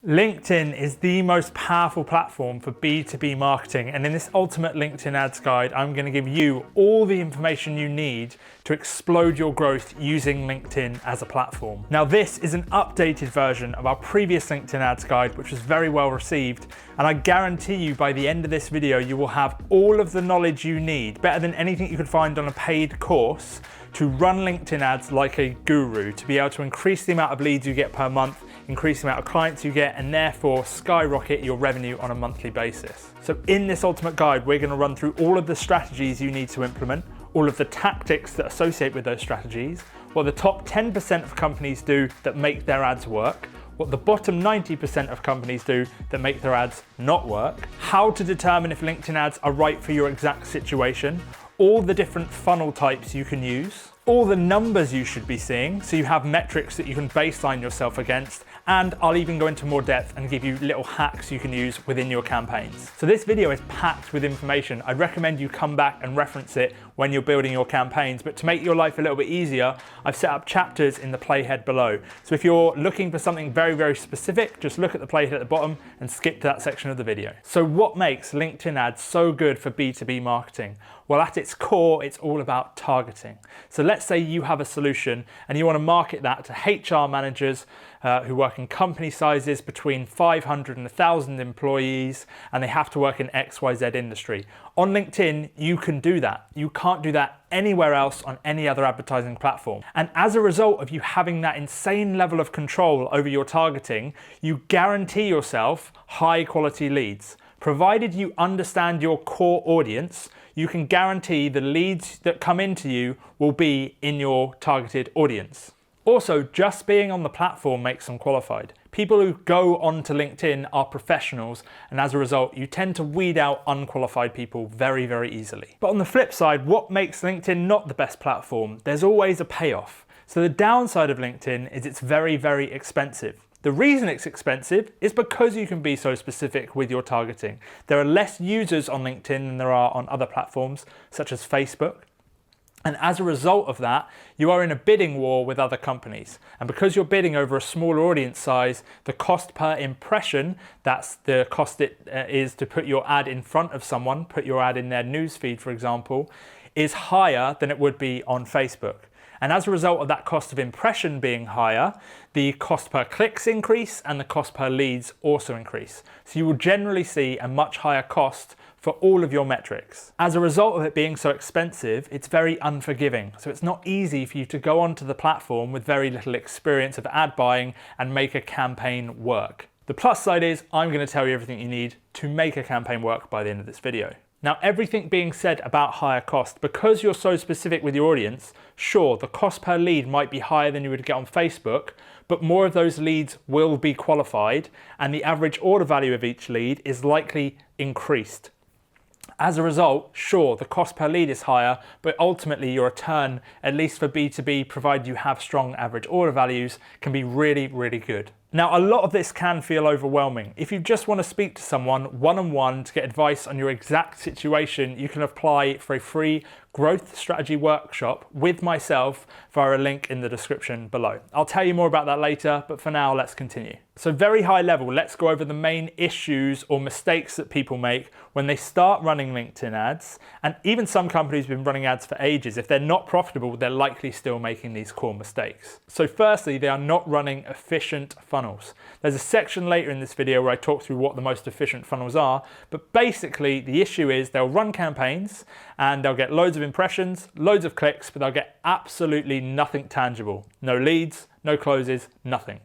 LinkedIn is the most powerful platform for B2B marketing, and in this ultimate LinkedIn ads guide, I'm going to give you all the information you need to explode your growth using LinkedIn as a platform. Now, this is an updated version of our previous LinkedIn ads guide, which was very well received, and I guarantee you by the end of this video, you will have all of the knowledge you need, better than anything you could find on a paid course, to run LinkedIn ads like a guru, to be able to increase the amount of leads you get per month, increase the amount of clients you get, and therefore skyrocket your revenue on a monthly basis. So in this ultimate guide, we're going to run through all of the strategies you need to implement, all of the tactics that associate with those strategies, what the top 10% of companies do that make their ads work, what the bottom 90% of companies do that make their ads not work, how to determine if LinkedIn ads are right for your exact situation, all the different funnel types you can use, all the numbers you should be seeing, so you have metrics that you can baseline yourself against, and I'll even go into more depth and give you little hacks you can use within your campaigns. So this video is packed with information. I'd recommend you come back and reference it when you're building your campaigns, but to make your life a little bit easier, I've set up chapters in the playhead below. So if you're looking for something very, very specific, just look at the playhead at the bottom and skip to that section of the video. So what makes LinkedIn ads so good for B2B marketing? Well, at its core, it's all about targeting. So let's say you have a solution and you want to market that to HR managers who work in company sizes between 500 and 1,000 employees, and they have to work in XYZ industry. On LinkedIn, you can do that. You can't do that anywhere else on any other advertising platform. And as a result of you having that insane level of control over your targeting, you guarantee yourself high quality leads. Provided you understand your core audience, you can guarantee the leads that come into you will be in your targeted audience. Also, just being on the platform makes them qualified. People who go onto LinkedIn are professionals, and as a result, you tend to weed out unqualified people very, very easily. But on the flip side, what makes LinkedIn not the best platform? There's always a payoff. So the downside of LinkedIn is it's very, very expensive. The reason it's expensive is because you can be so specific with your targeting. There are less users on LinkedIn than there are on other platforms, such as Facebook. And as a result of that, you are in a bidding war with other companies. And because you're bidding over a smaller audience size, the cost per impression, that's the cost it is to put your ad in front of someone, put your ad in their newsfeed, for example, is higher than it would be on Facebook. And as a result of that cost of impression being higher, the cost per clicks increase and the cost per leads also increase. So you will generally see a much higher cost for all of your metrics. As a result of it being so expensive, it's very unforgiving. So it's not easy for you to go onto the platform with very little experience of ad buying and make a campaign work. The plus side is I'm going to tell you everything you need to make a campaign work by the end of this video. Now, everything being said about higher cost, because you're so specific with your audience, sure, the cost per lead might be higher than you would get on Facebook, but more of those leads will be qualified and the average order value of each lead is likely increased. As a result, sure, the cost per lead is higher, but ultimately your return, at least for B2B, provided you have strong average order values, can be really, really good. Now, a lot of this can feel overwhelming. If you just want to speak to someone one-on-one to get advice on your exact situation, you can apply for a free growth strategy workshop with myself via a link in the description below. I'll tell you more about that later, but for now, let's continue. So very high level, let's go over the main issues or mistakes that people make when they start running LinkedIn ads. And even some companies have been running ads for ages. If they're not profitable, they're likely still making these core mistakes. So firstly, they are not running efficient funnels. There's a section later in this video where I talk through what the most efficient funnels are, but basically the issue is they'll run campaigns and they'll get loads of impressions, loads of clicks, but they'll get absolutely nothing tangible. No leads, no closes, nothing.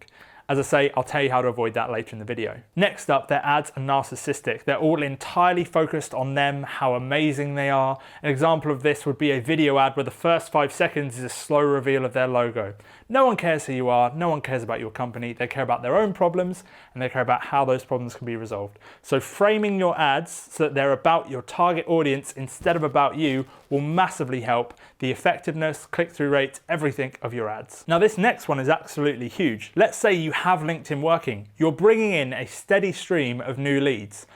As I say, I'll tell you how to avoid that later in the video. Next up, their ads are narcissistic. They're all entirely focused on them, how amazing they are. An example of this would be a video ad where the first 5 seconds is a slow reveal of their logo. No one cares who you are, no one cares about your company, they care about their own problems and they care about how those problems can be resolved. So framing your ads so that they're about your target audience instead of about you will massively help the effectiveness, click-through rates, everything of your ads. Now this next one is absolutely huge. Let's say you have LinkedIn working. You're bringing in a steady stream of new leads.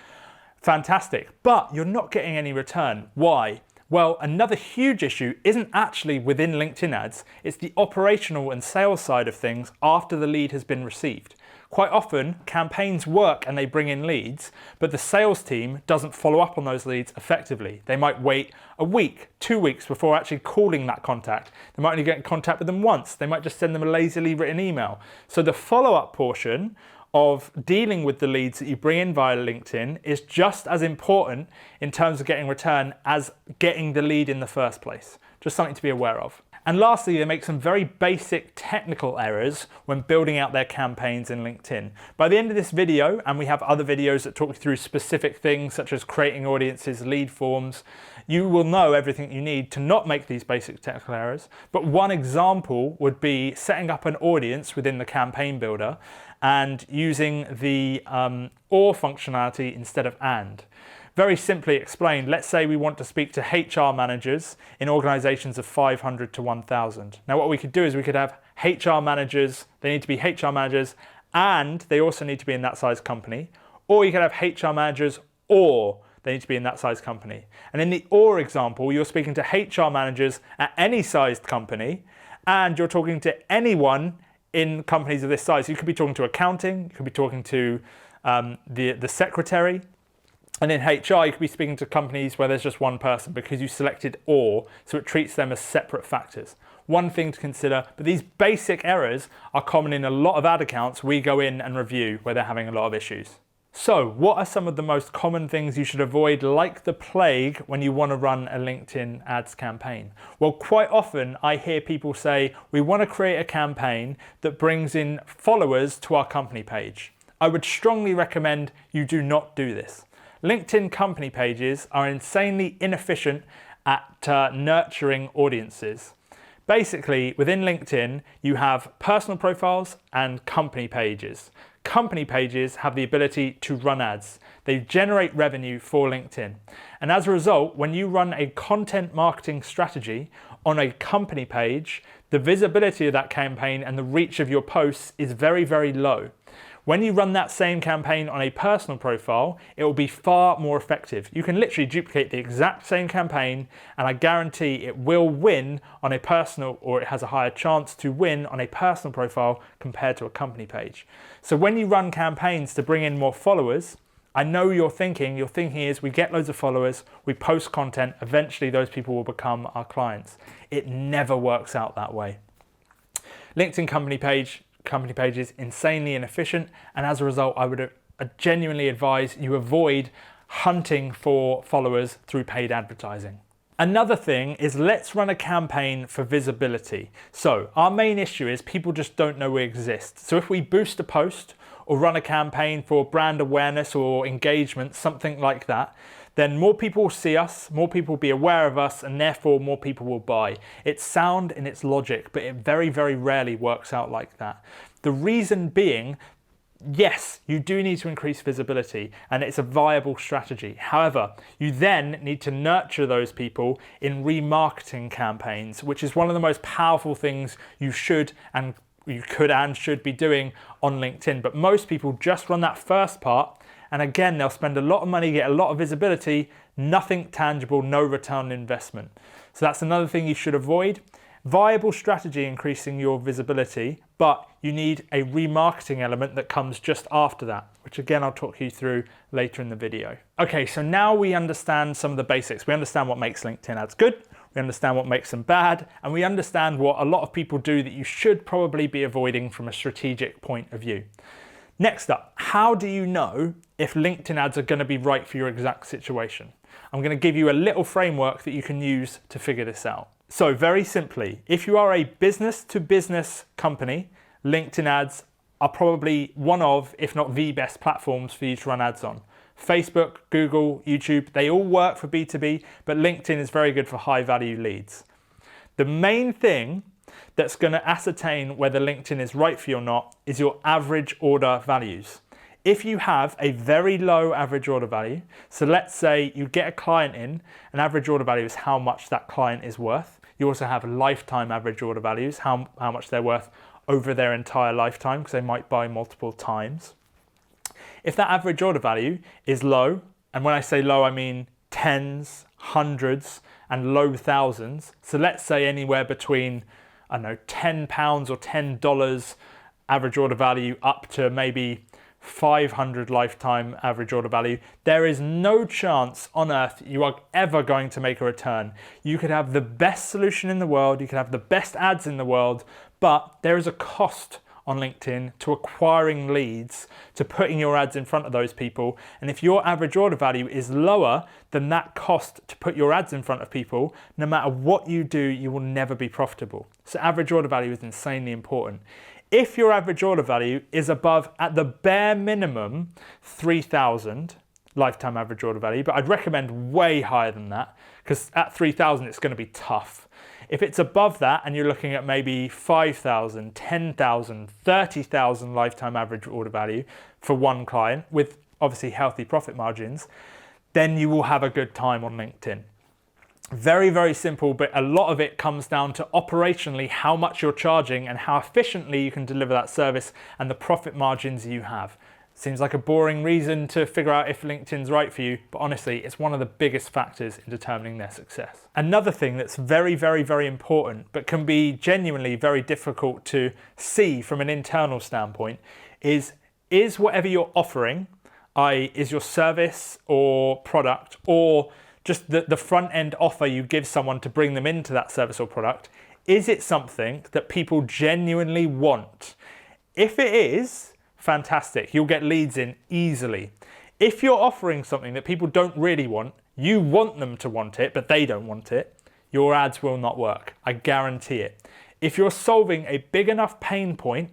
Fantastic, but you're not getting any return. Why? Well, another huge issue isn't actually within LinkedIn ads, it's the operational and sales side of things after the lead has been received. Quite often, campaigns work and they bring in leads, but the sales team doesn't follow up on those leads effectively. They might wait a week, 2 weeks before actually calling that contact. They might only get in contact with them once. They might just send them a lazily written email. So the follow-up portion of dealing with the leads that you bring in via LinkedIn is just as important in terms of getting return as getting the lead in the first place. Just something to be aware of. And lastly, they make some very basic technical errors when building out their campaigns in LinkedIn. By the end of this video, and we have other videos that talk you through specific things such as creating audiences, lead forms, you will know everything you need to not make these basic technical errors. But one example would be setting up an audience within the campaign builder and using the or functionality instead of and. Very simply explained, let's say we want to speak to HR managers in organizations of 500 to 1,000. Now what we could do is we could have HR managers, they need to be HR managers, and they also need to be in that size company. Or you could have HR managers, or they need to be in that size company. And in the or example, you're speaking to HR managers at any sized company, and you're talking to anyone in companies of this size. You could be talking to accounting, you could be talking to the secretary. And in HR, you could be speaking to companies where there's just one person because you selected or, so it treats them as separate factors. One thing to consider, but these basic errors are common in a lot of ad accounts we go in and review where they're having a lot of issues. So what are some of the most common things you should avoid like the plague when you want to run a LinkedIn ads campaign? Well, quite often I hear people say, we want to create a campaign that brings in followers to our company page. I would strongly recommend you do not do this. LinkedIn company pages are insanely inefficient at nurturing audiences. Basically, within LinkedIn, you have personal profiles and company pages. Company pages have the ability to run ads. They generate revenue for LinkedIn. And as a result, when you run a content marketing strategy on a company page, the visibility of that campaign and the reach of your posts is very, very low. When you run that same campaign on a personal profile, it will be far more effective. You can literally duplicate the exact same campaign, and I guarantee it will win on a personal, or it has a higher chance to win on a personal profile compared to a company page. So when you run campaigns to bring in more followers, I know your thinking is we get loads of followers, we post content, eventually those people will become our clients. It never works out that way. LinkedIn company pages insanely inefficient, and as a result I would genuinely advise you avoid hunting for followers through paid advertising. Another thing is, let's run a campaign for visibility. So our main issue is people just don't know we exist. So if we boost a post or run a campaign for brand awareness or engagement, something like that, then more people will see us, more people will be aware of us, and therefore more people will buy. It's sound in its logic, but it very, very rarely works out like that. The reason being, yes, you do need to increase visibility, and it's a viable strategy. However, you then need to nurture those people in remarketing campaigns, which is one of the most powerful things you could and should be doing on LinkedIn. But most people just run that first part, and again, they'll spend a lot of money, get a lot of visibility, nothing tangible, no return on investment. So that's another thing you should avoid. Viable strategy increasing your visibility, but you need a remarketing element that comes just after that, which again, I'll talk you through later in the video. Okay, so now we understand some of the basics. We understand what makes LinkedIn ads good, we understand what makes them bad, and we understand what a lot of people do that you should probably be avoiding from a strategic point of view. Next up, how do you know if LinkedIn ads are going to be right for your exact situation? I'm going to give you a little framework that you can use to figure this out. So very simply, if you are a business-to-business company, LinkedIn ads are probably one of, if not the best platforms for you to run ads on. Facebook, Google, YouTube, they all work for B2B, but LinkedIn is very good for high-value leads. The main thing that's going to ascertain whether LinkedIn is right for you or not is your average order values. If you have a very low average order value, so let's say you get a client in, an average order value is how much that client is worth. You also have lifetime average order values, how much they're worth over their entire lifetime, because they might buy multiple times. If that average order value is low, and when I say low, I mean tens, hundreds, and low thousands. So let's say anywhere between, I don't know, £10 or $10 average order value up to maybe 500 lifetime average order value, there is no chance on earth you are ever going to make a return. You could have the best solution in the world, you could have the best ads in the world, but there is a cost on LinkedIn to acquiring leads, to putting your ads in front of those people. And if your average order value is lower than that cost to put your ads in front of people, no matter what you do, you will never be profitable. So average order value is insanely important. If your average order value is above, at the bare minimum, 3,000 lifetime average order value, but I'd recommend way higher than that, because at 3,000 it's going to be tough. If it's above that and you're looking at maybe 5,000, 10,000, 30,000 lifetime average order value for one client with obviously healthy profit margins, then you will have a good time on LinkedIn. Very, very simple, but a lot of it comes down to operationally how much you're charging and how efficiently you can deliver that service and the profit margins you have. Seems like a boring reason to figure out if LinkedIn's right for you, but honestly, it's one of the biggest factors in determining their success. Another thing that's very, very, very important, but can be genuinely very difficult to see from an internal standpoint, is whatever you're offering, i.e. is your service or product, or just the front end offer you give someone to bring them into that service or product, is it something that people genuinely want? If it is, fantastic, you'll get leads in easily. If you're offering something that people don't really want, you want them to want it, but they don't want it, your ads will not work. I guarantee it. If you're solving a big enough pain point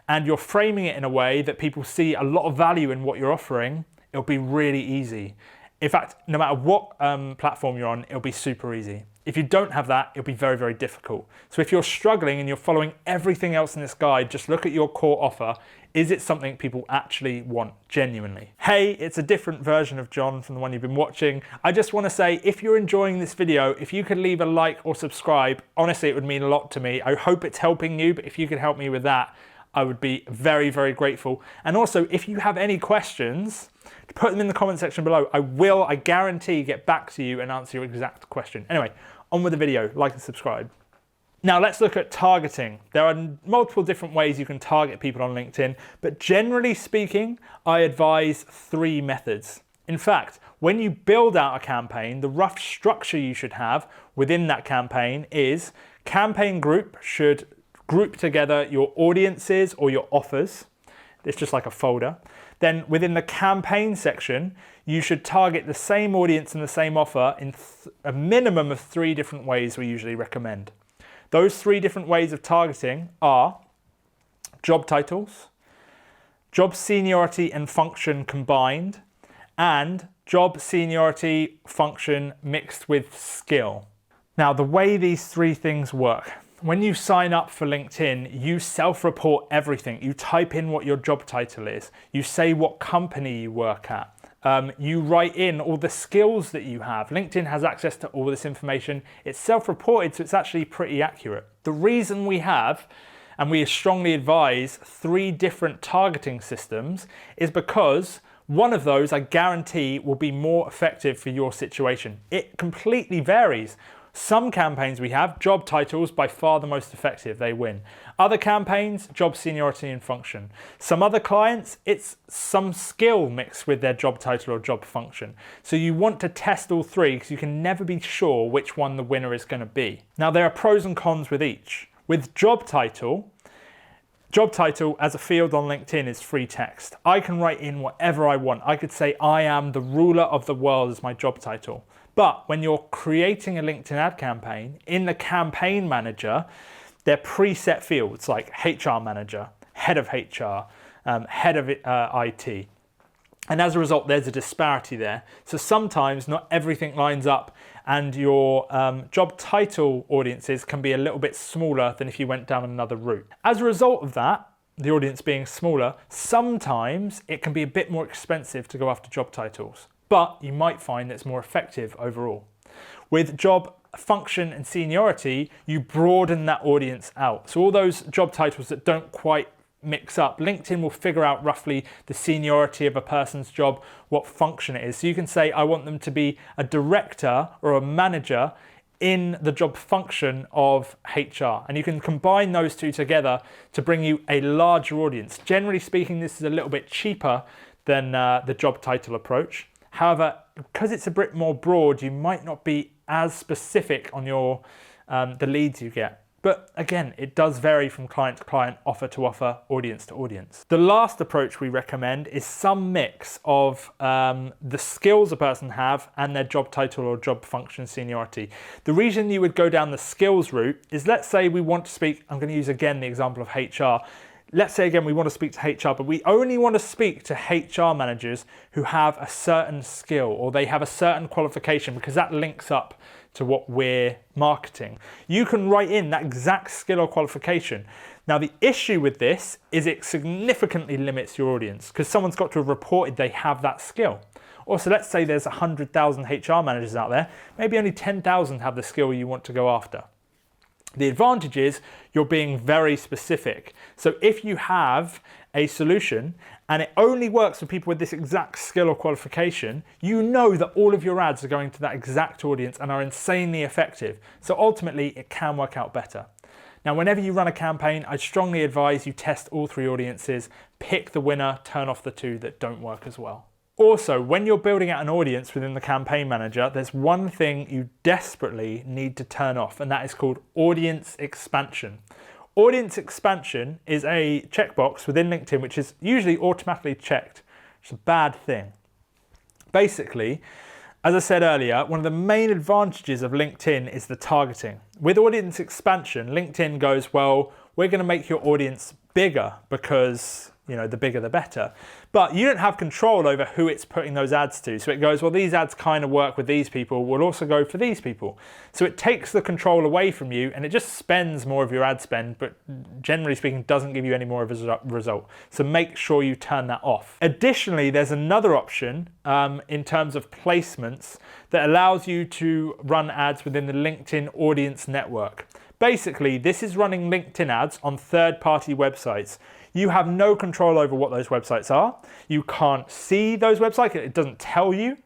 and you're framing it in a way that people see a lot of value in what you're offering, it'll be really easy. In fact, no matter what platform you're on, it'll be super easy. If you don't have that, it'll be very, very difficult. So if you're struggling and you're following everything else in this guide, just look at your core offer. Is it something people actually want genuinely? Hey, it's a different version of John from the one you've been watching. I just want to say, if you're enjoying this video, if you could leave a like or subscribe, honestly, it would mean a lot to me. I hope it's helping you, but if you could help me with that, I would be very, very grateful. And also, if you have any questions, put them in the comment section below. I guarantee, get back to you and answer your exact question. Anyway, on with the video, like and subscribe. Now let's look at targeting. There are multiple different ways you can target people on LinkedIn, but generally speaking, I advise 3 methods. In fact, when you build out a campaign, the rough structure you should have within that campaign is campaign group should group together your audiences or your offers. It's just like a folder. Then within the campaign section, you should target the same audience and the same offer in a minimum of 3 different ways we usually recommend. Those 3 different ways of targeting are job titles, job seniority and function combined, and job seniority function mixed with skill. Now, the way these 3 things work, when you sign up for LinkedIn, you self-report everything. You type in what your job title is. You say what company you work at. You write in all the skills that you have. LinkedIn has access to all this information. It's self-reported, so it's actually pretty accurate. The reason we have, and we strongly advise, 3 different targeting systems is because one of those, I guarantee, will be more effective for your situation. It completely varies. Some campaigns we have, job titles by far the most effective, they win. Other campaigns, job seniority and function. Some other clients, it's some skill mixed with their job title or job function. So you want to test all 3 because you can never be sure which one the winner is going to be. Now there are pros and cons with each. With job title as a field on LinkedIn is free text. I can write in whatever I want. I could say I am the ruler of the world as my job title. But when you're creating a LinkedIn ad campaign, in the campaign manager, they're preset fields like HR manager, head of HR, head of IT. And as a result, there's a disparity there. So sometimes not everything lines up and your job title audiences can be a little bit smaller than if you went down another route. As a result of that, the audience being smaller, sometimes it can be a bit more expensive to go after job titles. But you might find that it's more effective overall. With job function and seniority, you broaden that audience out. So all those job titles that don't quite mix up, LinkedIn will figure out roughly the seniority of a person's job, what function it is. So you can say, I want them to be a director or a manager in the job function of HR. And you can combine those two together to bring you a larger audience. Generally speaking, this is a little bit cheaper than the job title approach. However, because it's a bit more broad, you might not be as specific on your the leads you get. But again, it does vary from client to client, offer to offer, audience to audience. The last approach we recommend is some mix of the skills a person have and their job title or job function seniority. The reason you would go down the skills route is, let's say we want to speak, I'm going to use again the example of HR. Let's say again we want to speak to HR, but we only want to speak to HR managers who have a certain skill or they have a certain qualification, because that links up to what we're marketing. You can write in that exact skill or qualification. Now, the issue with this is it significantly limits your audience, because someone's got to have reported they have that skill. Also, let's say there's 100,000 HR managers out there, maybe only 10,000 have the skill you want to go after. The advantage is you're being very specific. So if you have a solution and it only works for people with this exact skill or qualification, you know that all of your ads are going to that exact audience and are insanely effective. So ultimately, it can work out better. Now, whenever you run a campaign, I strongly advise you test all three audiences, pick the winner, turn off the two that don't work as well. Also, when you're building out an audience within the campaign manager, there's one thing you desperately need to turn off, and that is called audience expansion. Audience expansion is a checkbox within LinkedIn which is usually automatically checked. It's a bad thing. Basically, as I said earlier, one of the main advantages of LinkedIn is the targeting. With audience expansion, LinkedIn goes, well, we're going to make your audience bigger because, the bigger the better. But you don't have control over who it's putting those ads to. So it goes, well, these ads kind of work with these people, we'll also go for these people. So it takes the control away from you and it just spends more of your ad spend, but generally speaking, doesn't give you any more of a result. So make sure you turn that off. Additionally, there's another option in terms of placements that allows you to run ads within the LinkedIn audience network. Basically, this is running LinkedIn ads on third-party websites. You have no control over what those websites are. You can't see those websites. It doesn't tell you.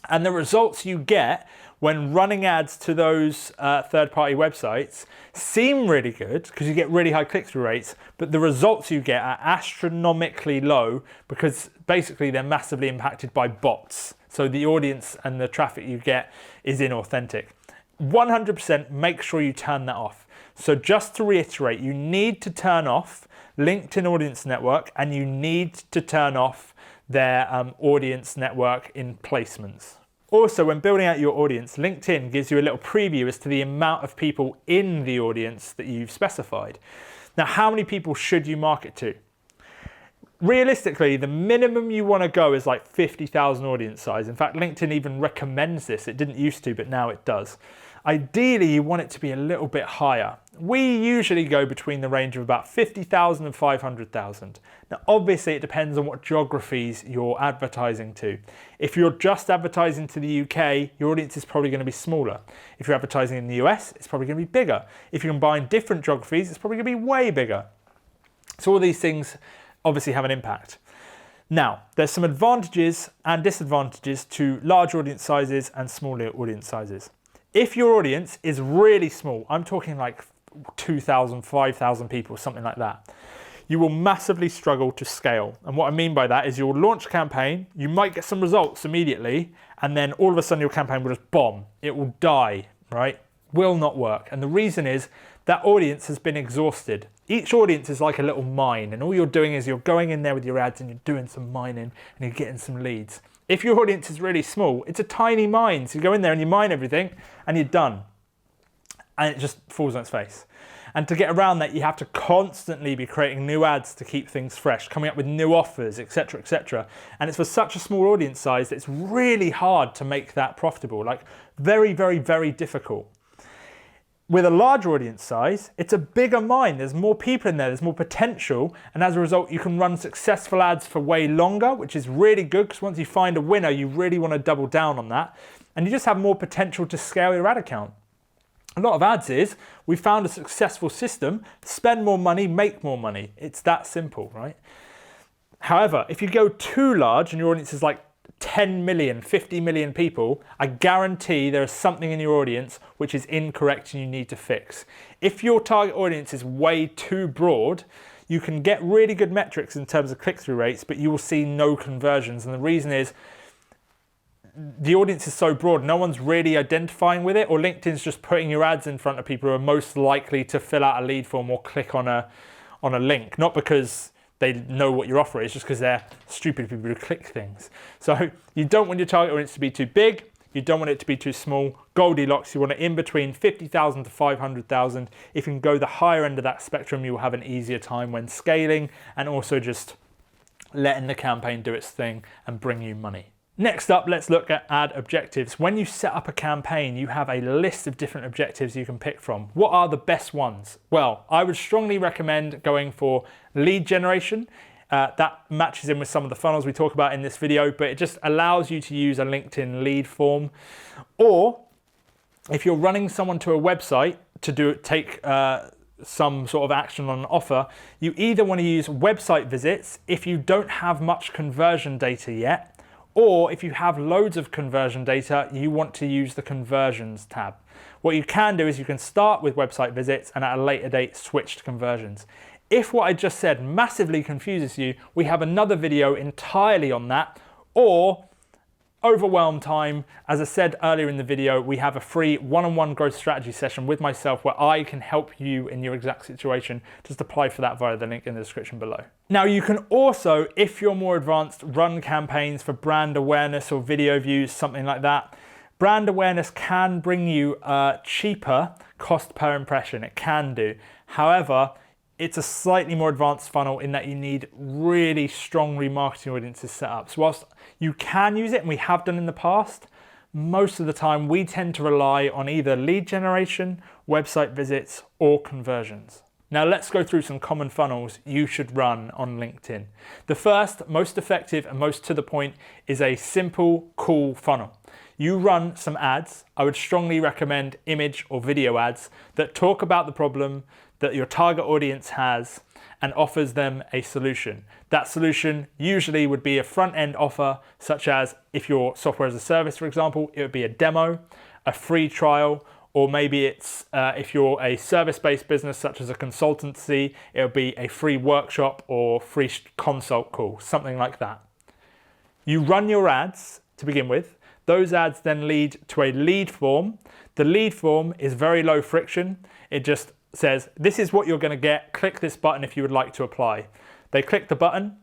And the results you get when running ads to those third-party websites seem really good because you get really high click-through rates, but the results you get are astronomically low because basically they're massively impacted by bots. So the audience and the traffic you get is inauthentic. 100% make sure you turn that off. So just to reiterate, you need to turn off LinkedIn Audience Network and you need to turn off their audience network in placements. Also, when building out your audience, LinkedIn gives you a little preview as to the amount of people in the audience that you've specified. Now, how many people should you market to? Realistically, the minimum you want to go is like 50,000 audience size. In fact, LinkedIn even recommends this. It didn't used to, but now it does. Ideally, you want it to be a little bit higher. We usually go between the range of about 50,000 and 500,000. Now, obviously, it depends on what geographies you're advertising to. If you're just advertising to the UK, your audience is probably going to be smaller. If you're advertising in the US, it's probably going to be bigger. If you combine different geographies, it's probably going to be way bigger. So all these things obviously have an impact. Now, there's some advantages and disadvantages to large audience sizes and smaller audience sizes. If your audience is really small, I'm talking like 2,000, 5,000 people, something like that, you will massively struggle to scale. And what I mean by that is you'll launch a campaign, you might get some results immediately, and then all of a sudden your campaign will just bomb. It will die, right? Will not work. And the reason is that audience has been exhausted. Each audience is like a little mine, and all you're doing is you're going in there with your ads and you're doing some mining and you're getting some leads. If your audience is really small, it's a tiny mine. So you go in there and you mine everything and you're done. And it just falls on its face. And to get around that, you have to constantly be creating new ads to keep things fresh, coming up with new offers, etc., etc. And it's for such a small audience size that it's really hard to make that profitable, like very, very, very difficult. With a larger audience size, it's a bigger mine. There's more people in there, there's more potential, and as a result, you can run successful ads for way longer, which is really good because once you find a winner, you really want to double down on that, and you just have more potential to scale your ad account. A lot of ads is, we found a successful system, spend more money, make more money. It's that simple, right? However, if you go too large and your audience is like 10 million, 50 million people, I guarantee there is something in your audience which is incorrect and you need to fix. If your target audience is way too broad, you can get really good metrics in terms of click-through rates, but you will see no conversions. And the reason is the audience is so broad, no one's really identifying with it, or LinkedIn's just putting your ads in front of people who are most likely to fill out a lead form or click on a link, not because they know what your offer is, just because they're stupid people who click things. So you don't want your target audience to be too big, you don't want it to be too small. Goldilocks, you want it in between 50,000 to 500,000. If you can go the higher end of that spectrum, you will have an easier time when scaling and also just letting the campaign do its thing and bring you money. Next up, let's look at ad objectives. When you set up a campaign, you have a list of different objectives you can pick from. What are the best ones? Well, I would strongly recommend going for lead generation. That matches in with some of the funnels we talk about in this video, but it just allows you to use a LinkedIn lead form. Or if you're running someone to a website to take some sort of action on an offer, you either want to use website visits if you don't have much conversion data yet, or if you have loads of conversion data, you want to use the conversions tab. What you can do is you can start with website visits and at a later date switch to conversions. If what I just said massively confuses you, we have another video entirely on that, or overwhelm time. As I said earlier in the video, we have a free one-on-one growth strategy session with myself where I can help you in your exact situation. Just apply for that via the link in the description below. Now you can also, if you're more advanced, run campaigns for brand awareness or video views, something like that. Brand awareness can bring you a cheaper cost per impression. It can do. However, it's a slightly more advanced funnel in that you need really strong remarketing audiences set up. So whilst you can use it, and we have done in the past, most of the time we tend to rely on either lead generation, website visits, or conversions. Now let's go through some common funnels you should run on LinkedIn. The first, most effective and most to the point is a simple, cool funnel. You run some ads. I would strongly recommend image or video ads that talk about the problem that your target audience has and offers them a solution. That solution usually would be a front-end offer, such as if you're software as a service, for example, it would be a demo, a free trial, or maybe it's if you're a service-based business such as a consultancy, it would be a free workshop or free consult call, something like that. You run your ads to begin with. Those ads then lead to a lead form. The lead form is very low friction. It just says, this is what you're going to get. Click this button if you would like to apply. They click the button,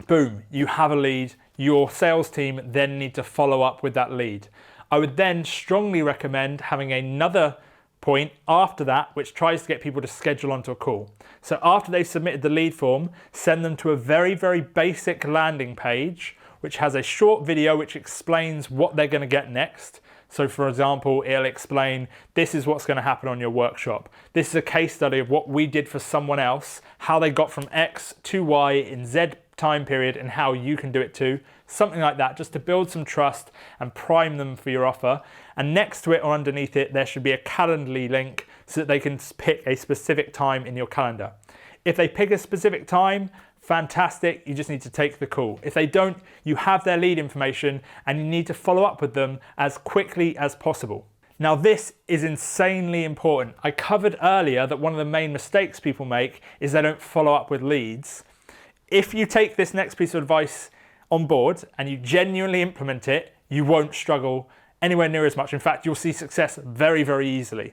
boom, you have a lead. Your sales team then need to follow up with that lead. I would then strongly recommend having another point after that, which tries to get people to schedule onto a call. So after they've submitted the lead form, send them to a very, very basic landing page, which has a short video which explains what they're going to get next. So for example, it'll explain, this is what's going to happen on your workshop. This is a case study of what we did for someone else, how they got from X to Y in Z time period and how you can do it too. Something like that, just to build some trust and prime them for your offer. And next to it or underneath it, there should be a Calendly link so that they can pick a specific time in your calendar. If they pick a specific time, fantastic, you just need to take the call. If they don't, you have their lead information and you need to follow up with them as quickly as possible. Now this is insanely important. I covered earlier that one of the main mistakes people make is they don't follow up with leads. If you take this next piece of advice on board and you genuinely implement it, you won't struggle anywhere near as much. In fact, you'll see success very, very easily.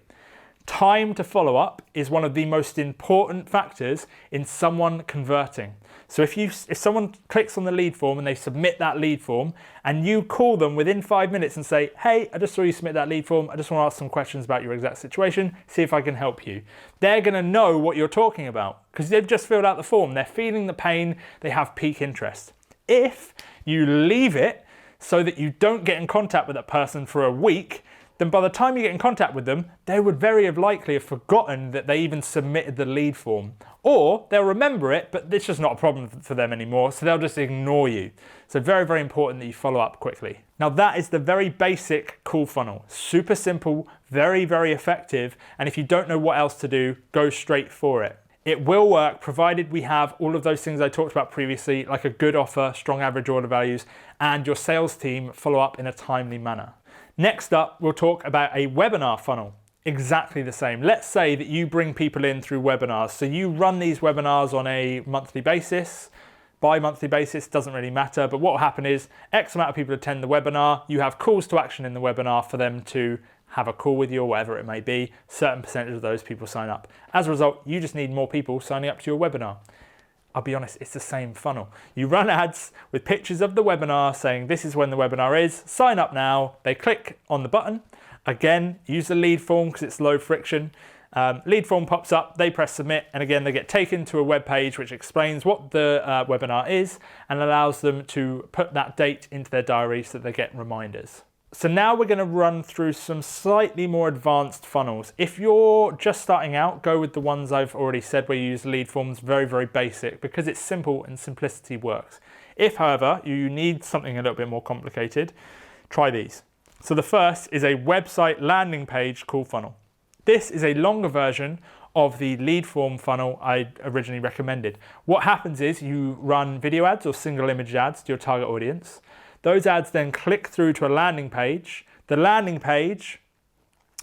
Time to follow up is one of the most important factors in someone converting. So if someone clicks on the lead form and they submit that lead form and you call them within 5 minutes and say, hey, I just saw you submit that lead form. I just want to ask some questions about your exact situation, see if I can help you. They're going to know what you're talking about because they've just filled out the form. They're feeling the pain. They have peak interest. If you leave it so that you don't get in contact with that person for a week, then by the time you get in contact with them, they would very likely have forgotten that they even submitted the lead form. Or they'll remember it, but it's just not a problem for them anymore, so they'll just ignore you. So very, very important that you follow up quickly. Now that is the very basic call funnel. Super simple, very, very effective, and if you don't know what else to do, go straight for it. It will work provided we have all of those things I talked about previously, like a good offer, strong average order values, and your sales team follow up in a timely manner. Next up, we'll talk about a webinar funnel. Exactly the same. Let's say that you bring people in through webinars. So you run these webinars on a monthly basis, bi-monthly basis, doesn't really matter. But what will happen is X amount of people attend the webinar. You have calls to action in the webinar for them to have a call with you or whatever it may be. Certain percentage of those people sign up. As a result, you just need more people signing up to your webinar. I'll be honest, it's the same funnel. You run ads with pictures of the webinar saying this is when the webinar is, sign up now. They click on the button. Again, use the lead form because it's low friction. Lead form pops up, they press submit, and again, they get taken to a web page which explains what the webinar is and allows them to put that date into their diary so that they get reminders. So now we're going to run through some slightly more advanced funnels. If you're just starting out, go with the ones I've already said where you use lead forms, very, very basic, because it's simple and simplicity works. If, however, you need something a little bit more complicated, try these. So the first is a website landing page call funnel. This is a longer version of the lead form funnel I originally recommended. What happens is you run video ads or single image ads to your target audience. Those ads then click through to a landing page. The landing page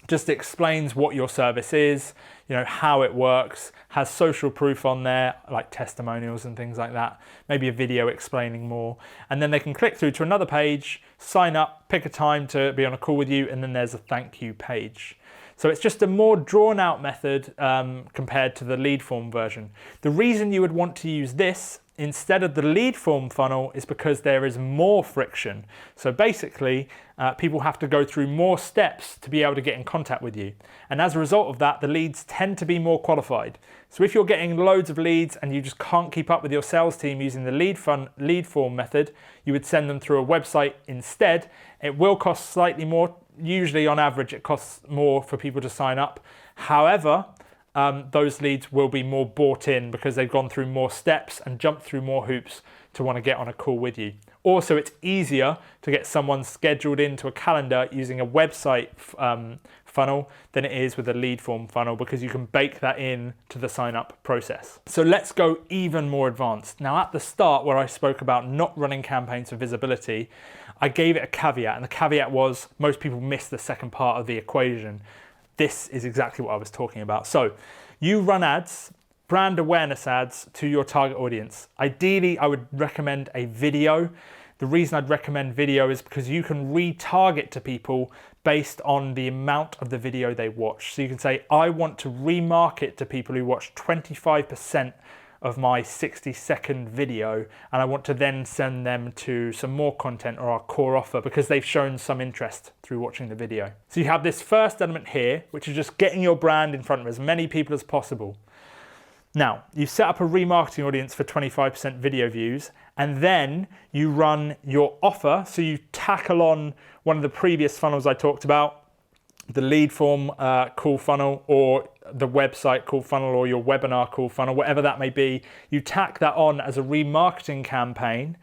just explains what your service is, how it works, has social proof on there, like testimonials and things like that, maybe a video explaining more. And then they can click through to another page, sign up, pick a time to be on a call with you, and then there's a thank you page. So it's just a more drawn out method compared to the lead form version. The reason you would want to use this instead of the lead form funnel is because there is more friction. So basically, people have to go through more steps to be able to get in contact with you. And as a result of that, the leads tend to be more qualified. So if you're getting loads of leads and you just can't keep up with your sales team using the lead form method, you would send them through a website instead. It will cost slightly more. Usually on average, it costs more for people to sign up. However, those leads will be more bought in because they've gone through more steps and jumped through more hoops to want to get on a call with you. Also, it's easier to get someone scheduled into a calendar using a website funnel than it is with a lead form funnel because you can bake that in to the sign up process. So let's go even more advanced. Now at the start where I spoke about not running campaigns for visibility, I gave it a caveat, and the caveat was most people miss the second part of the equation. This is exactly what I was talking about. So you run ads, brand awareness ads to your target audience. Ideally, I would recommend a video. The reason I'd recommend video is because you can retarget to people based on the amount of the video they watch. So you can say, I want to remarket to people who watch 25% of my 60-second video, and I want to then send them to some more content or our core offer because they've shown some interest through watching the video. So you have this first element here, which is just getting your brand in front of as many people as possible. Now, you set up a remarketing audience for 25% video views, and then you run your offer. So you tackle on one of the previous funnels I talked about, the lead form call funnel or the website call funnel or your webinar call funnel, whatever that may be. You tack that on as a remarketing campaign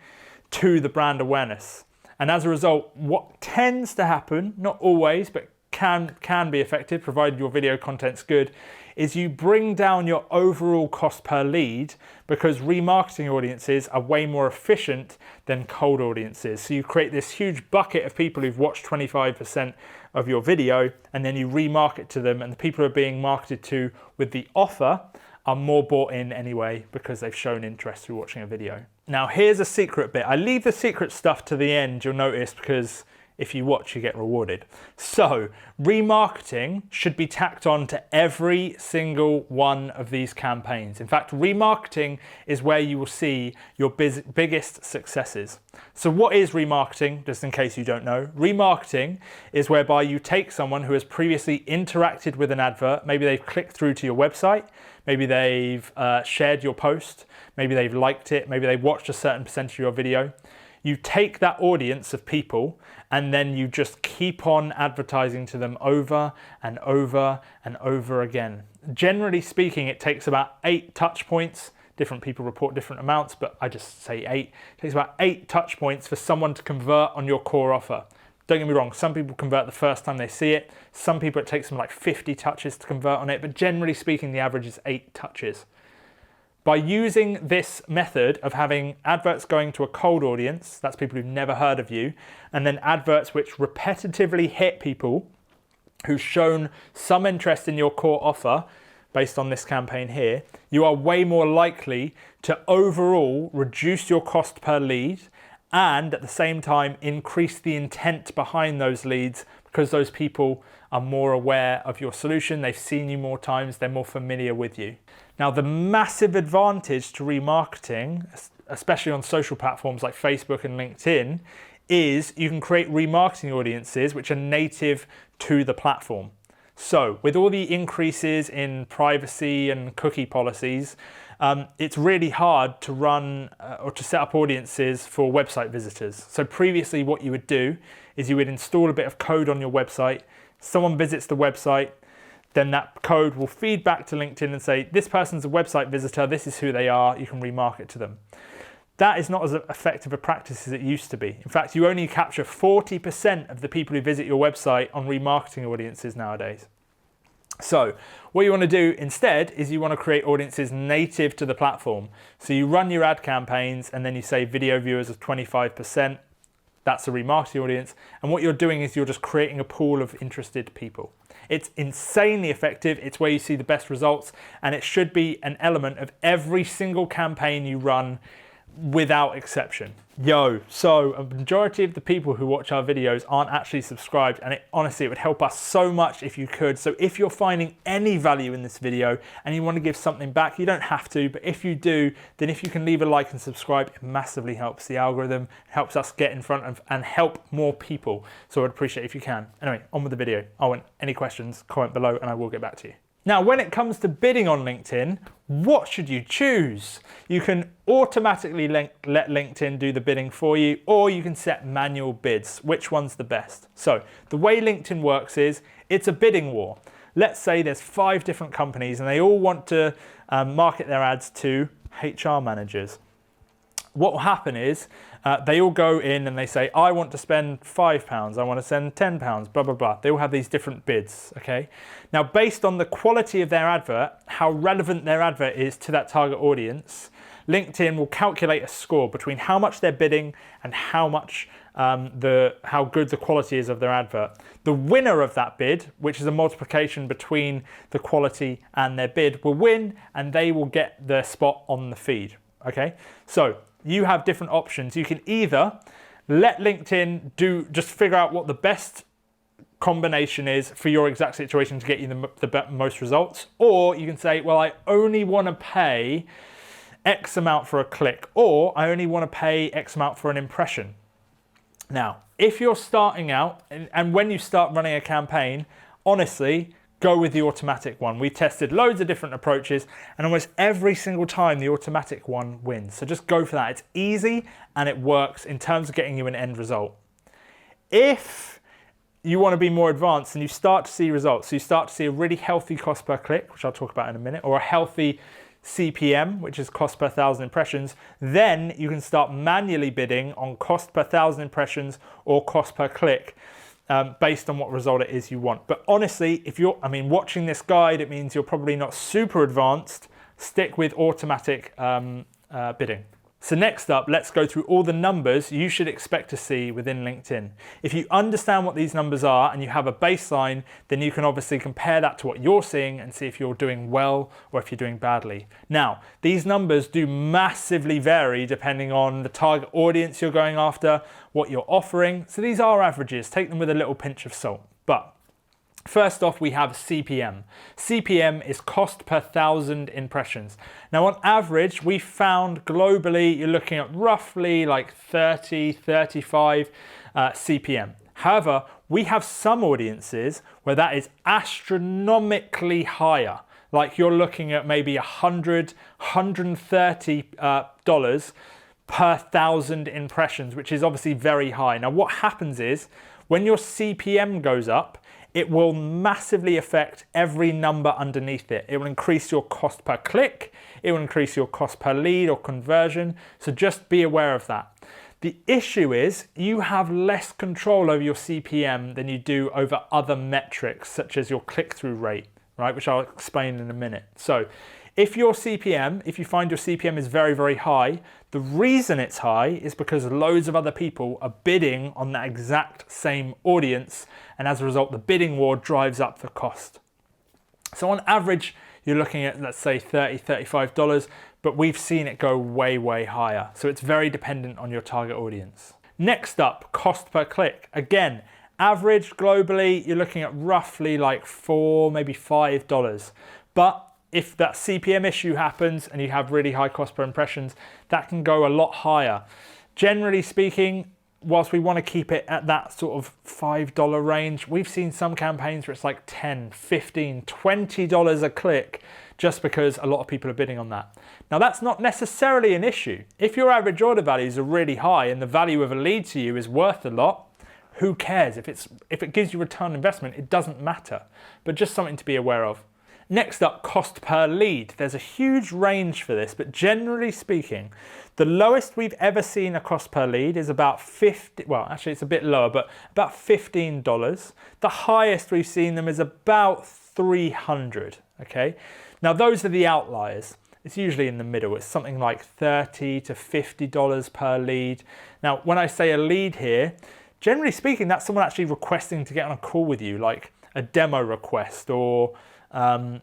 to the brand awareness. And as a result, what tends to happen, not always, but can be effective provided your video content's good, is you bring down your overall cost per lead because remarketing audiences are way more efficient than cold audiences. So you create this huge bucket of people who've watched 25% of your video, and then you remarket to them, and the people who are being marketed to with the offer are more bought in anyway because they've shown interest through watching a video. Now here's a secret bit. I leave the secret stuff to the end, you'll notice, because if you watch, you get rewarded. So remarketing should be tacked on to every single one of these campaigns. In fact, remarketing is where you will see your biggest successes. So what is remarketing, just in case you don't know? Remarketing is whereby you take someone who has previously interacted with an advert, maybe they've clicked through to your website, maybe they've shared your post, maybe they've liked it, maybe they've watched a certain percentage of your video. You take that audience of people and then you just keep on advertising to them over and over and over again. Generally speaking, it takes about 8 touch points. Different people report different amounts, but I just say 8. It takes about 8 touch points for someone to convert on your core offer. Don't get me wrong, some people convert the first time they see it. Some people it takes them like 50 touches to convert on it, but generally speaking, the average is 8 touches. By using this method of having adverts going to a cold audience, that's people who've never heard of you, and then adverts which repetitively hit people who've shown some interest in your core offer, based on this campaign here, you are way more likely to overall reduce your cost per lead and at the same time increase the intent behind those leads, because those people are more aware of your solution, they've seen you more times, they're more familiar with you. Now, the massive advantage to remarketing, especially on social platforms like Facebook and LinkedIn, is you can create remarketing audiences which are native to the platform. So with all the increases in privacy and cookie policies, it's really hard to run or to set up audiences for website visitors. So previously what you would do is you would install a bit of code on your website, someone visits the website, then that code will feed back to LinkedIn and say, this person's a website visitor, this is who they are, you can remarket to them. That is not as effective a practice as it used to be. In fact, you only capture 40% of the people who visit your website on remarketing audiences nowadays. So what you want to do instead is you want to create audiences native to the platform. So you run your ad campaigns and then you say video viewers of 25%. That's a remarketing audience. And what you're doing is you're just creating a pool of interested people. It's insanely effective. It's where you see the best results, and it should be an element of every single campaign you run without exception. So a majority of the people who watch our videos aren't actually subscribed, and honestly, it would help us so much if you could. So if you're finding any value in this video and you want to give something back, you don't have to, but if you do, then if you can leave a like and subscribe, it massively helps the algorithm, helps us get in front of and help more people. So I'd appreciate if you can. Anyway, on with the video. I want any questions, comment below and I will get back to you. Now, when it comes to bidding on LinkedIn, what should you choose? You can automatically let LinkedIn do the bidding for you, or you can set manual bids. Which one's the best? So the way LinkedIn works is it's a bidding war. Let's say there's 5 different companies and they all want to market their ads to HR managers. What will happen is they all go in and they say, I want to spend £5, I want to send £10, blah, blah, blah. They all have these different bids, okay? Now, based on the quality of their advert, how relevant their advert is to that target audience, LinkedIn will calculate a score between how much they're bidding and how much how good the quality is of their advert. The winner of that bid, which is a multiplication between the quality and their bid, will win and they will get the spot on the feed, okay? So you have different options. You can either let LinkedIn just figure out what the best combination is for your exact situation to get you the most results, or you can say, well, I only want to pay X amount for a click, or I only want to pay X amount for an impression. Now, if you're starting out and when you start running a campaign, honestly, go with the automatic one. We tested loads of different approaches and almost every single time the automatic one wins. So just go for that. It's easy and it works in terms of getting you an end result. If you want to be more advanced and you start to see results, so you start to see a really healthy cost per click, which I'll talk about in a minute, or a healthy CPM, which is cost per 1,000 impressions, then you can start manually bidding on cost per 1,000 impressions or cost per click. Based on what result it is you want. But honestly, if you're, watching this guide, it means you're probably not super advanced. Stick with automatic bidding. So next up, let's go through all the numbers you should expect to see within LinkedIn. If you understand what these numbers are and you have a baseline, then you can obviously compare that to what you're seeing and see if you're doing well or if you're doing badly. Now, these numbers do massively vary depending on the target audience you're going after, what you're offering. So these are averages, take them with a little pinch of salt. But first off, we have CPM. CPM is cost per 1,000 impressions. Now, on average, we found globally, you're looking at roughly like 30, 35 CPM. However, we have some audiences where that is astronomically higher. Like you're looking at maybe $100, $130 per 1,000 impressions, which is obviously very high. Now, what happens is when your CPM goes up, it will massively affect every number underneath it. It will increase your cost per click. It will increase your cost per lead or conversion. So just be aware of that. The issue is you have less control over your CPM than you do over other metrics, such as your click-through rate, right? Which I'll explain in a minute. So If your CPM, if you find your CPM is very, very high, the reason it's high is because loads of other people are bidding on that exact same audience, and as a result, the bidding war drives up the cost. So on average, you're looking at, let's say, $30, $35, but we've seen it go way, way higher. So it's very dependent on your target audience. Next up, cost per click. Again, average globally, you're looking at roughly like $4, maybe $5. But if that CPM issue happens and you have really high cost per impressions, that can go a lot higher. Generally speaking, whilst we want to keep it at that sort of $5 range, we've seen some campaigns where it's like $10, $15, $20 a click just because a lot of people are bidding on that. Now that's not necessarily an issue. If your average order values are really high and the value of a lead to you is worth a lot, who cares? If it gives you return on investment, it doesn't matter, but just something to be aware of. Next up, cost per lead. There's a huge range for this, but generally speaking, the lowest we've ever seen a cost per lead is about $50, well, actually it's a bit lower, but about $15. The highest we've seen them is about $300, okay? Now those are the outliers. It's usually in the middle. It's something like $30 to $50 per lead. Now, when I say a lead here, generally speaking, that's someone actually requesting to get on a call with you, like a demo request or I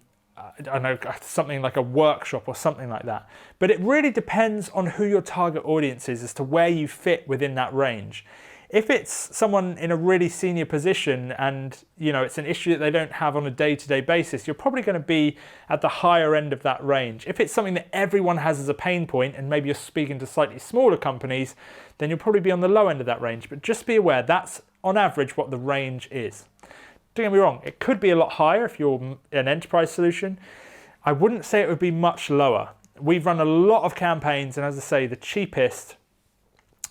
don't know, something like a workshop or something like that. But it really depends on who your target audience is as to where you fit within that range. If it's someone in a really senior position and it's an issue that they don't have on a day-to-day basis, you're probably going to be at the higher end of that range. If it's something that everyone has as a pain point and maybe you're speaking to slightly smaller companies, then you'll probably be on the low end of that range. But just be aware, that's on average what the range is. Don't get me wrong, it could be a lot higher if you're an enterprise solution. I wouldn't say it would be much lower. We've run a lot of campaigns, and as I say, the cheapest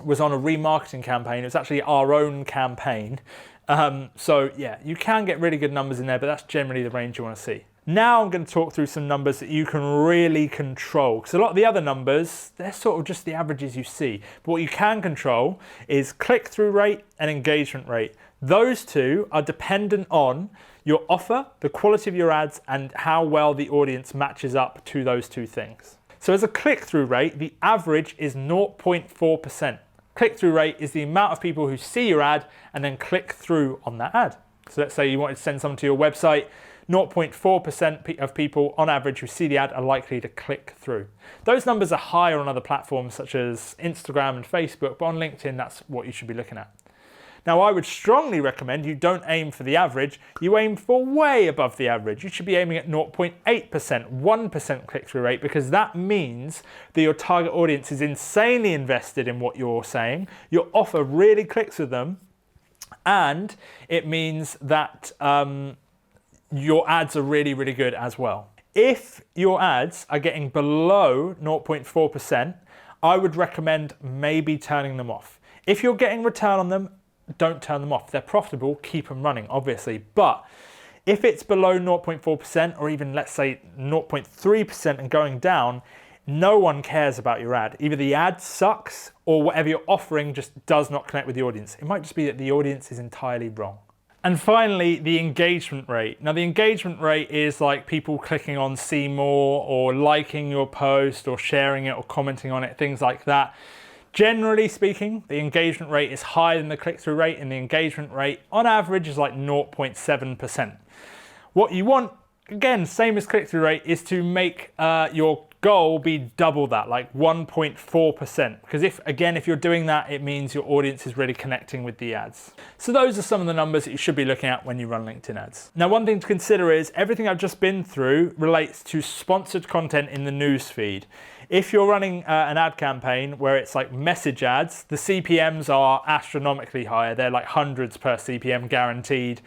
was on a remarketing campaign. It was actually our own campaign. So yeah, you can get really good numbers in there, but that's generally the range you want to see. Now I'm going to talk through some numbers that you can really control, because a lot of the other numbers, they're sort of just the averages you see. But what you can control is click-through rate and engagement rate. Those two are dependent on your offer, the quality of your ads, and how well the audience matches up to those two things. So as a click-through rate, the average is 0.4%. Click-through rate is the amount of people who see your ad and then click through on that ad. So let's say you wanted to send someone to your website, 0.4% of people on average who see the ad are likely to click through. Those numbers are higher on other platforms such as Instagram and Facebook, but on LinkedIn, that's what you should be looking at. Now, I would strongly recommend you don't aim for the average, you aim for way above the average. You should be aiming at 0.8%, 1% click-through rate, because that means that your target audience is insanely invested in what you're saying, your offer really clicks with them, and it means that your ads are really, really good as well. If your ads are getting below 0.4%, I would recommend maybe turning them off. If you're getting return on them, don't turn them off. They're profitable, keep them running, obviously. But if it's below 0.4% or even, let's say, 0.3% and going down, no one cares about your ad. Either the ad sucks or whatever you're offering just does not connect with the audience. It might just be that the audience is entirely wrong. And finally, the engagement rate. Now, the engagement rate is like people clicking on see more or liking your post or sharing it or commenting on it, things like that. Generally speaking, the engagement rate is higher than the click-through rate, and the engagement rate on average is like 0.7%. What you want, again, same as click-through rate, is to make your goal be double that, like 1.4%. Because if you're doing that, it means your audience is really connecting with the ads. So those are some of the numbers that you should be looking at when you run LinkedIn ads. Now, one thing to consider is everything I've just been through relates to sponsored content in the news feed. If you're running an ad campaign where it's like message ads, the CPMs are astronomically higher. They're like hundreds per CPM guaranteed.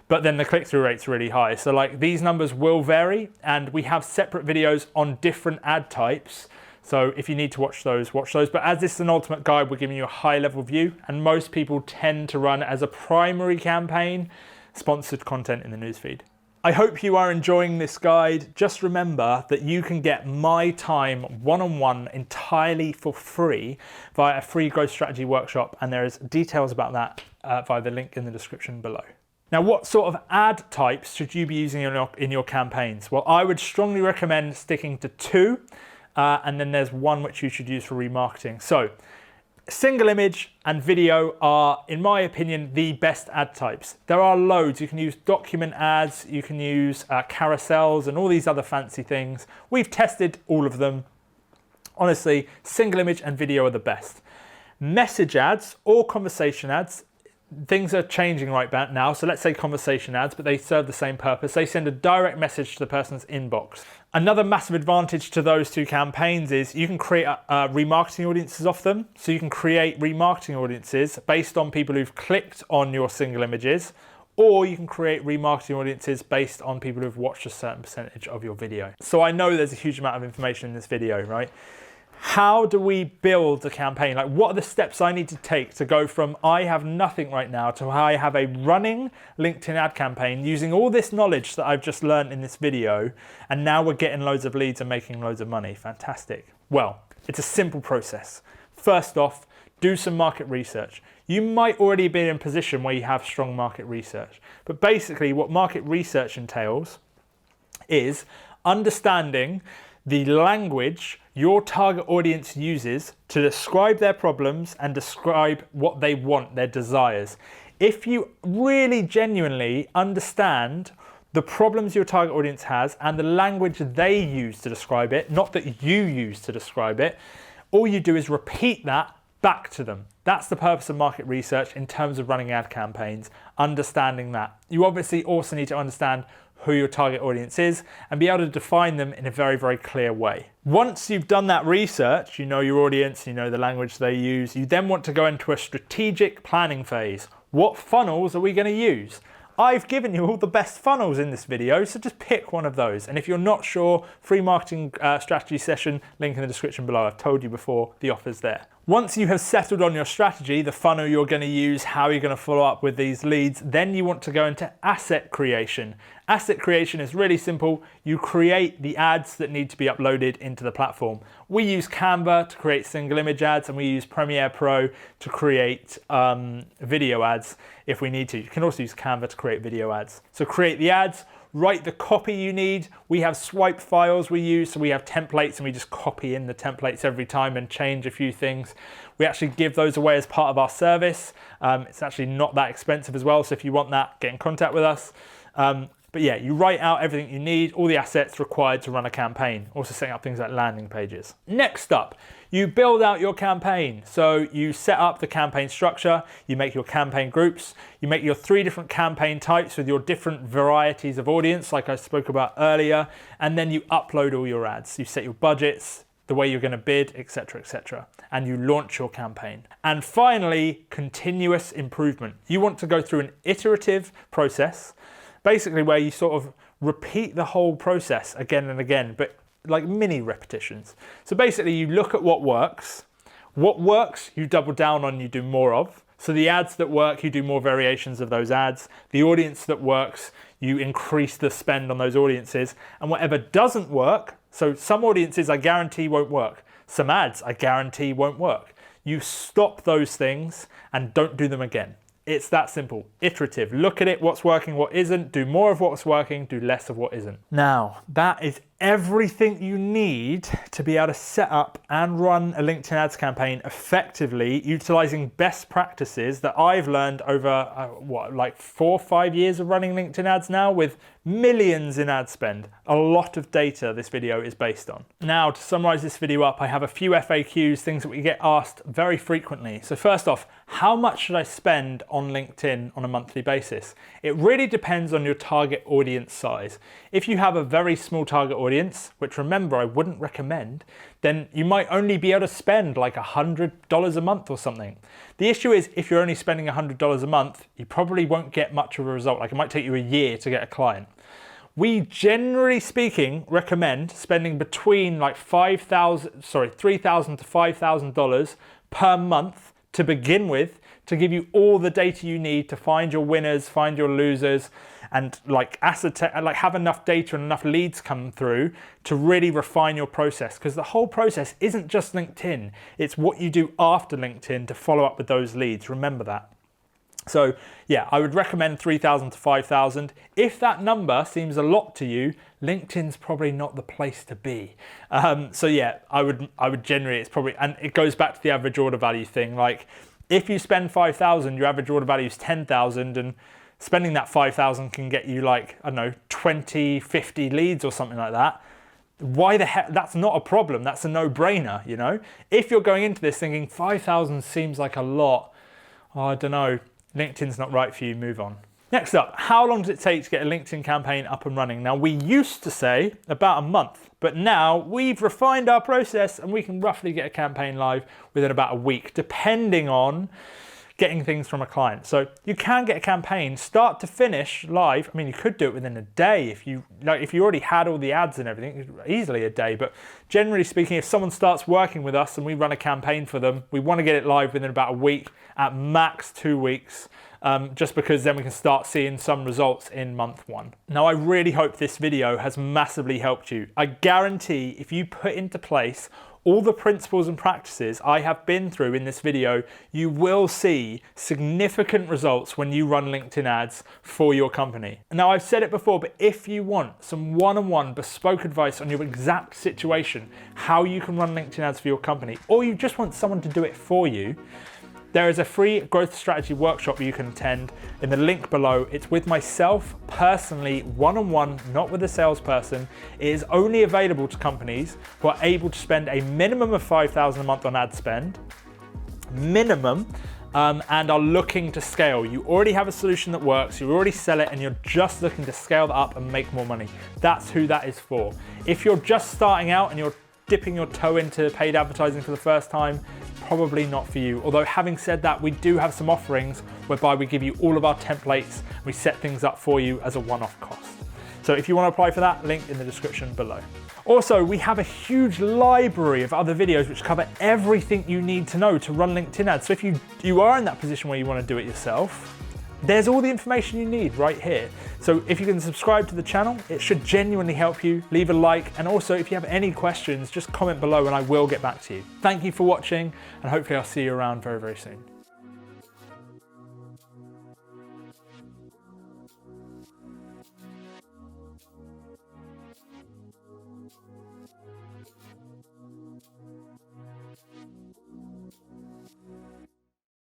But then the click-through rate's really high. So like these numbers will vary, and we have separate videos on different ad types. So if you need to watch those, watch those. But as this is an ultimate guide, we're giving you a high-level view, and most people tend to run as a primary campaign sponsored content in the newsfeed. I hope you are enjoying this guide. Just remember that you can get my time one-on-one entirely for free via a free growth strategy workshop, and there is details about that via the link in the description below. Now, what sort of ad types should you be using in your campaigns? Well, I would strongly recommend sticking to 2, and then there's one which you should use for remarketing. So, single image and video are, in my opinion, the best ad types. There are loads. You can use document ads, you can use carousels and all these other fancy things. We've tested all of them. Honestly, single image and video are the best. Message ads or conversation ads, things are changing right now. So let's say conversation ads, but they serve the same purpose. They send a direct message to the person's inbox. Another massive advantage to those 2 campaigns is you can create remarketing audiences off them. So you can create remarketing audiences based on people who've clicked on your single images, or you can create remarketing audiences based on people who've watched a certain percentage of your video. So I know there's a huge amount of information in this video, right? How do we build a campaign? Like, what are the steps I need to take to go from I have nothing right now to I have a running LinkedIn ad campaign using all this knowledge that I've just learned in this video, and now we're getting loads of leads and making loads of money? Fantastic. Well, it's a simple process. First off, do some market research. You might already be in a position where you have strong market research, but basically what market research entails is understanding the language your target audience uses to describe their problems and describe what they want, their desires. If you really genuinely understand the problems your target audience has and the language they use to describe it, not that you use to describe it, all you do is repeat that back to them. That's the purpose of market research in terms of running ad campaigns, understanding that. You obviously also need to understand who your target audience is and be able to define them in a very, very clear way. Once you've done that research, you know your audience, you know the language they use, you then want to go into a strategic planning phase. What funnels are we going to use? I've given you all the best funnels in this video, so just pick one of those. And if you're not sure, free marketing strategy session, link in the description below. I've told you before, the offer's there. Once you have settled on your strategy, the funnel you're going to use, how you're going to follow up with these leads, then you want to go into asset creation. Asset creation is really simple. You create the ads that need to be uploaded into the platform. We use Canva to create single image ads, and we use Premiere Pro to create video ads if we need to. You can also use Canva to create video ads. So create the ads, write the copy you need. We have swipe files we use, so we have templates and we just copy in the templates every time and change a few things. We actually give those away as part of our service. It's actually not that expensive as well, so if you want that, get in contact with us. But yeah, you write out everything you need, all the assets required to run a campaign. Also setting up things like landing pages. Next up, you build out your campaign. So you set up the campaign structure, you make your campaign groups, you make your 3 different campaign types with your different varieties of audience, like I spoke about earlier, and then you upload all your ads. You set your budgets, the way you're going to bid, etc., and you launch your campaign. And finally, continuous improvement. You want to go through an iterative process, basically where you sort of repeat the whole process again and again, but like mini repetitions. So basically you look at what works you double down on, you do more of. So the ads that work, you do more variations of those ads. The audience that works, you increase the spend on those audiences. And whatever doesn't work, so some audiences I guarantee won't work. Some ads I guarantee won't work. You stop those things and don't do them again. It's that simple, iterative. Look at it, what's working, what isn't, do more of what's working, do less of what isn't. Now, that is everything you need to be able to set up and run a LinkedIn ads campaign effectively, utilizing best practices that I've learned over, like 4 or 5 years of running LinkedIn ads now, with millions in ad spend. A lot of data this video is based on. Now, to summarize this video up, I have a few FAQs, things that we get asked very frequently. So first off, how much should I spend on LinkedIn on a monthly basis? It really depends on your target audience size. If you have a very small target audience, which remember I wouldn't recommend, then you might only be able to spend like $100 a month or something. The issue is if you're only spending $100 a month, you probably won't get much of a result. Like it might take you a year to get a client. We generally speaking recommend spending between like $3,000 to $5,000 per month to begin with, to give you all the data you need to find your winners, find your losers, and like have enough data and enough leads come through to really refine your process. Because the whole process isn't just LinkedIn, it's what you do after LinkedIn to follow up with those leads. Remember that. So yeah, I would recommend 3,000 to 5,000. If that number seems a lot to you, LinkedIn's probably not the place to be. So yeah, I would generally, it's probably, and it goes back to the average order value thing. Like if you spend 5,000, your average order value is 10,000, and spending that 5,000 can get you like, I don't know, 20, 50 leads or something like that. Why the heck? That's not a problem. That's a no-brainer, you know? If you're going into this thinking 5,000 seems like a lot, oh, I don't know, LinkedIn's not right for you, move on. Next up, how long does it take to get a LinkedIn campaign up and running? Now, we used to say about a month, but now we've refined our process and we can roughly get a campaign live within about a week, depending on getting things from a client. So you can get a campaign start to finish live. I mean, you could do it within a day if you already had all the ads and everything, easily a day. But generally speaking, if someone starts working with us and we run a campaign for them, we want to get it live within about a week, at max 2 weeks, just because then we can start seeing some results in month 1. Now, I really hope this video has massively helped you. I guarantee if you put into place all the principles and practices I have been through in this video, you will see significant results when you run LinkedIn ads for your company. Now, I've said it before, but if you want some one-on-one bespoke advice on your exact situation, how you can run LinkedIn ads for your company, or you just want someone to do it for you, there is a free growth strategy workshop you can attend in the link below. It's with myself personally, one-on-one, not with a salesperson. It is only available to companies who are able to spend a minimum of 5,000 a month on ad spend, minimum, and are looking to scale. You already have a solution that works, you already sell it, and you're just looking to scale that up and make more money. That's who that is for. If you're just starting out and you're dipping your toe into paid advertising for the first time, probably not for you. Although having said that, we do have some offerings whereby we give you all of our templates, we set things up for you as a one-off cost. So if you want to apply for that, link in the description below. Also, we have a huge library of other videos which cover everything you need to know to run LinkedIn ads. So if you are in that position where you want to do it yourself, there's all the information you need right here. So if you can subscribe to the channel, it should genuinely help you. Leave a like, and also if you have any questions, just comment below and I will get back to you. Thank you for watching, and hopefully I'll see you around very, very soon.